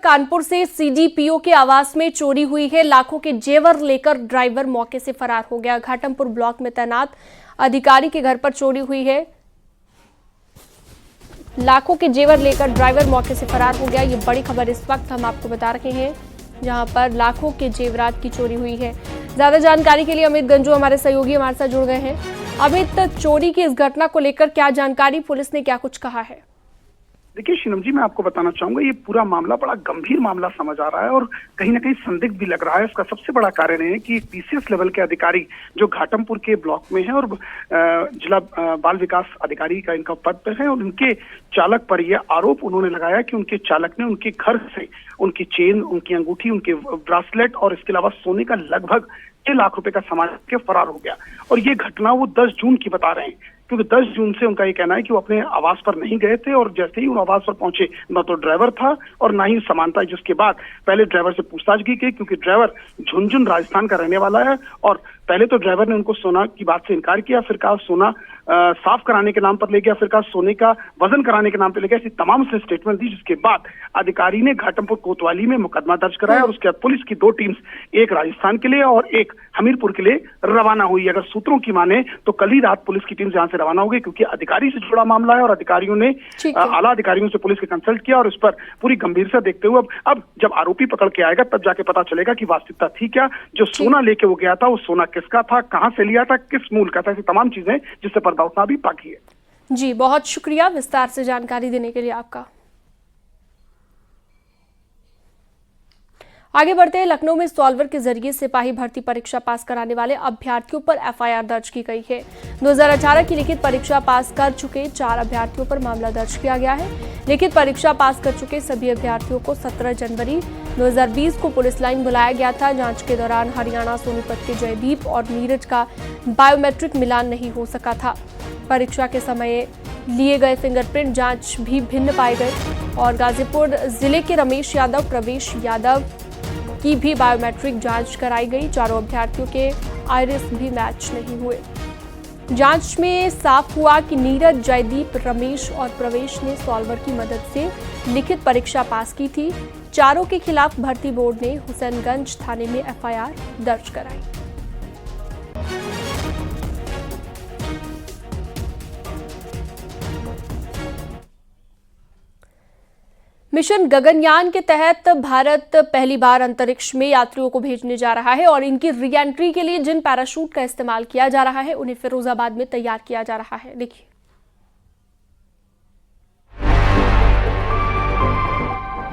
कानपुर से सीडीपीओ के आवास में चोरी हुई है। लाखों के जेवर लेकर ड्राइवर मौके से फरार हो गया। घाटमपुर ब्लॉक में तैनात अधिकारी के घर पर चोरी हुई है। लाखों के जेवर लेकर ड्राइवर मौके से फरार हो गया। ये बड़ी खबर इस वक्त हम आपको बता रहे हैं, जहां पर लाखों के जेवरात की चोरी हुई है। ज्यादा जानकारी के लिए अमित गंजू हमारे सहयोगी हमारे साथ जुड़ गए हैं। अमित, चोरी की इस घटना को लेकर क्या जानकारी, पुलिस ने क्या कुछ कहा है? देखिए शीनम जी, मैं आपको बताना चाहूंगा, ये पूरा मामला बड़ा गंभीर मामला समझ आ रहा है और कहीं ना कहीं संदिग्ध भी लग रहा है। इसका सबसे बड़ा कारण है कि पीसीएस लेवल के अधिकारी जो घाटमपुर के ब्लॉक में है और जिला बाल विकास अधिकारी का इनका पद पे है, और उनके चालक पर यह आरोप उन्होंने लगाया कि उनके चालक ने उनके घर से उनकी चेन, उनकी अंगूठी, उनके ब्रासलेट और इसके अलावा सोने का लगभग 6 लाख रुपए का सामान के फरार हो गया। और ये घटना वो 10 जून की बता रहे हैं, क्योंकि 10 जून से उनका ये कहना है कि वो अपने आवास पर नहीं गए थे और जैसे ही वो आवास पर पहुंचे न तो ड्राइवर था और ना ही सामान था। जिसके बाद पहले ड्राइवर से पूछताछ की गई, क्योंकि ड्राइवर झुनझुन राजस्थान का रहने वाला है। और पहले तो ड्राइवर ने उनको सोना की बात से इनकार किया, फिर कहा सोना साफ कराने के नाम पर ले गया, फिर कहा सोने का वजन कराने के नाम पर ले गया। ऐसी तमाम से स्टेटमेंट दी, जिसके बाद अधिकारी ने घाटमपुर कोतवाली में मुकदमा दर्ज कराया और उसके बाद पुलिस की 2 टीम्स, एक राजस्थान के लिए और एक हमीरपुर के लिए रवाना हुई। अगर सूत्रों की माने तो कल ही रात पुलिस की टीम यहां से रवाना हो गई, क्योंकि अधिकारी से जुड़ा मामला है और अधिकारियों ने आला अधिकारियों से पुलिस के कंसल्ट किया और इस पर पूरी गंभीरता देखते हुए अब जब आरोपी पकड़ के आएगा तब जाके पता चलेगा कि वास्तविकता थी क्या। जो सोना लेके वो गया था, वो सोना किसका था, कहां से लिया था, किस मूल का था, ऐसी तमाम चीजें जिससे पर्दा उठना भी बाकी है। जी, बहुत शुक्रिया विस्तार से जानकारी देने के लिए आपका। आगे बढ़ते हैं। लखनऊ में सॉल्वर के जरिए सिपाही भर्ती परीक्षा पास कराने वाले अभ्यर्थियों पर एफआईआर दर्ज की गई है। 2018 की लिखित परीक्षा पास कर चुके 4 अभ्यर्थियों पर मामला दर्ज किया गया है। लिखित परीक्षा पास कर चुके सभी अभ्यर्थियों को 17 जनवरी 2020 को पुलिस लाइन बुलाया गया था। जांच के दौरान हरियाणा सोनीपत के जयदीप और नीरज का बायोमेट्रिक मिलान नहीं हो सका था। परीक्षा के समय लिए गए फिंगरप्रिंट जांच भी भिन्न पाए गए और गाजीपुर जिले के रमेश यादव, प्रवेश यादव की भी बायोमेट्रिक जांच कराई गई। चारों अभ्यर्थियों के आइरिस भी मैच नहीं हुए। जांच में साफ हुआ कि नीरज, जयदीप, रमेश और प्रवेश ने सॉल्वर की मदद से लिखित परीक्षा पास की थी। चारों के खिलाफ भर्ती बोर्ड ने हुसैनगंज थाने में एफआईआर दर्ज कराई। मिशन गगनयान के तहत भारत पहली बार अंतरिक्ष में यात्रियों को भेजने जा रहा है और इनकी री एंट्री के लिए जिन पैराशूट का इस्तेमाल किया जा रहा है उन्हें फिरोजाबाद में तैयार किया जा रहा है। देखिए,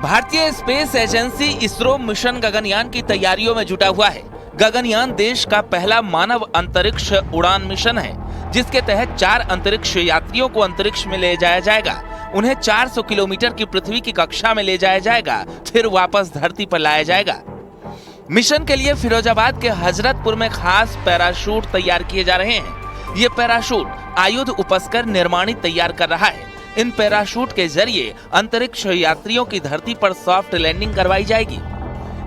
भारतीय space agency ISRO mission Gaganyaan की तैयारियों में जुटा हुआ है। गगनयान देश का पहला मानव अंतरिक्ष उड़ान मिशन है, जिसके तहत 4 अंतरिक्ष यात्रियों को अंतरिक्ष में ले जाया जाएगा। उन्हें 400 किलोमीटर की पृथ्वी की कक्षा में ले जाया जाएगा, फिर वापस धरती पर लाया जाएगा। मिशन के लिए फिरोजाबाद के हजरतपुर में खास पैराशूट तैयार किए जा रहे हैं। ये पैराशूट आयुध उपस्कर निर्माणी तैयार कर रहा है। इन पैराशूट के जरिए अंतरिक्ष यात्रियों की धरती पर सॉफ्ट लैंडिंग करवाई जाएगी।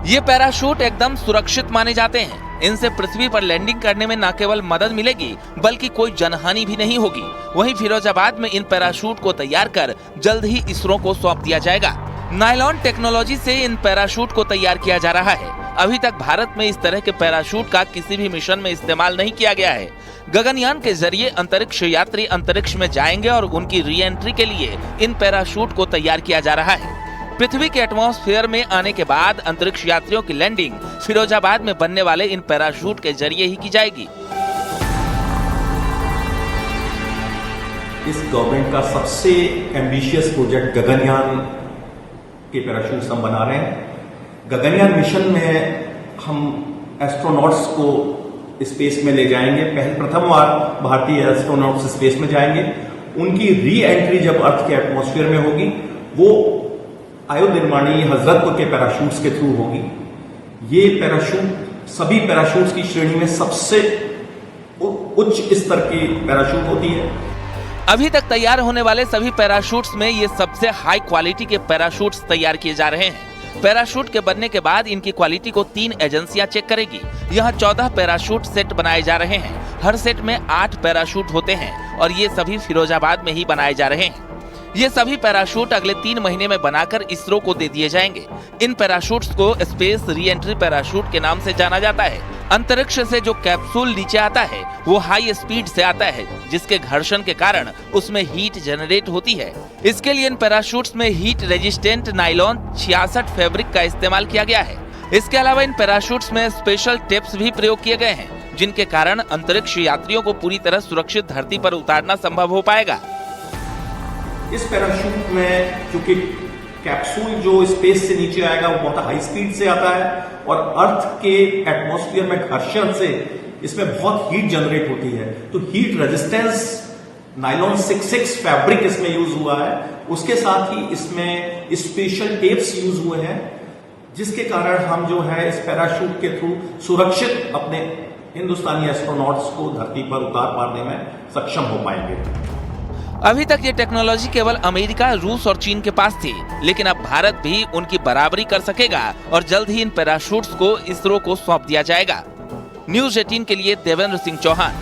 ये पैराशूट एकदम सुरक्षित माने जाते हैं। इनसे पृथ्वी पर लैंडिंग करने में न केवल मदद मिलेगी, बल्कि कोई जनहानि भी नहीं होगी। वहीं फिरोजाबाद में इन पैराशूट को तैयार कर जल्द ही इसरो को सौंप दिया जाएगा। नायलॉन टेक्नोलॉजी से इन पैराशूट को तैयार किया जा रहा है। अभी तक भारत में इस तरह के पैराशूट का किसी भी मिशन में इस्तेमाल नहीं किया गया है। गगनयान के जरिए अंतरिक्ष यात्री अंतरिक्ष में जाएंगे और उनकी री एंट्री के लिए इन पैराशूट को तैयार किया जा रहा है। पृथ्वी के एटमॉस्फेयर में आने के बाद अंतरिक्ष यात्रियों की लैंडिंग फिरोजाबाद में बनने वाले इन पैराशूट के जरिए ही की जाएगी। इस गवर्नमेंट का सबसे एम्बिशियस प्रोजेक्ट गगनयान के पैराशूट्स हम बना रहे हैं। गगनयान मिशन में हम एस्ट्रोनॉट्स को स्पेस में ले जाएंगे। प्रथम बार भारतीय एस्ट्रोनॉट्स स्पेस में जाएंगे। उनकी री एंट्री जब अर्थ के एटमॉस्फेयर में होगी, वो आयुध निर्माणी हजरतपुर के पैराशूट्स के थ्रू होगी। ये पैराशूट सभी पैराशूट्स की श्रेणी में सबसे उच्च स्तर की पैराशूट होती है। अभी तक तैयार होने वाले सभी पैराशूट्स में ये सबसे हाई क्वालिटी के पैराशूट्स तैयार किए जा रहे हैं। पैराशूट के बनने के बाद इनकी क्वालिटी को 3 एजेंसियां चेक करेगी। यहाँ 14 पैराशूट सेट बनाए जा रहे हैं। हर सेट में 8 पैराशूट होते हैं और ये सभी फिरोजाबाद में ही बनाए जा रहे हैं। ये सभी पैराशूट अगले 3 महीने में बनाकर इसरो को दे दिए जाएंगे। इन पैराशूट्स को स्पेस री एंट्री पैराशूट के नाम से जाना जाता है। अंतरिक्ष से जो कैप्सूल नीचे आता है वो हाई स्पीड से आता है, जिसके घर्षण के कारण उसमें हीट जनरेट होती है। इसके लिए इन पैराशूट्स में हीट रेजिस्टेंट नायलॉन 66 फैब्रिक का इस्तेमाल किया गया है। इसके अलावा इन पैराशूट्स में स्पेशल टेप्स भी प्रयोग किए गए हैं, जिनके कारण अंतरिक्ष यात्रियों को पूरी तरह सुरक्षित धरती पर उतारना संभव हो पाएगा। इस पैराशूट में चूंकि कैप्सूल जो स्पेस से नीचे आएगा वो बहुत हाई स्पीड से आता है और अर्थ के एटमॉस्फेयर में घर्षण से इसमें बहुत हीट जनरेट होती है, तो हीट रेजिस्टेंस नायलॉन 66 फैब्रिक इसमें यूज हुआ है। उसके साथ ही इसमें स्पेशल टेप्स यूज हुए हैं, जिसके कारण हम जो है इस पैराशूट के थ्रू सुरक्षित अपने हिंदुस्तानी एस्ट्रोनॉट्स को धरती पर उतार पाने में सक्षम हो पाएंगे। अभी तक ये टेक्नोलॉजी केवल अमेरिका, रूस और चीन के पास थी, लेकिन अब भारत भी उनकी बराबरी कर सकेगा और जल्द ही इन पैराशूट्स को इसरो को सौंप दिया जाएगा। न्यूज़ 18 के लिए देवेंद्र सिंह चौहान।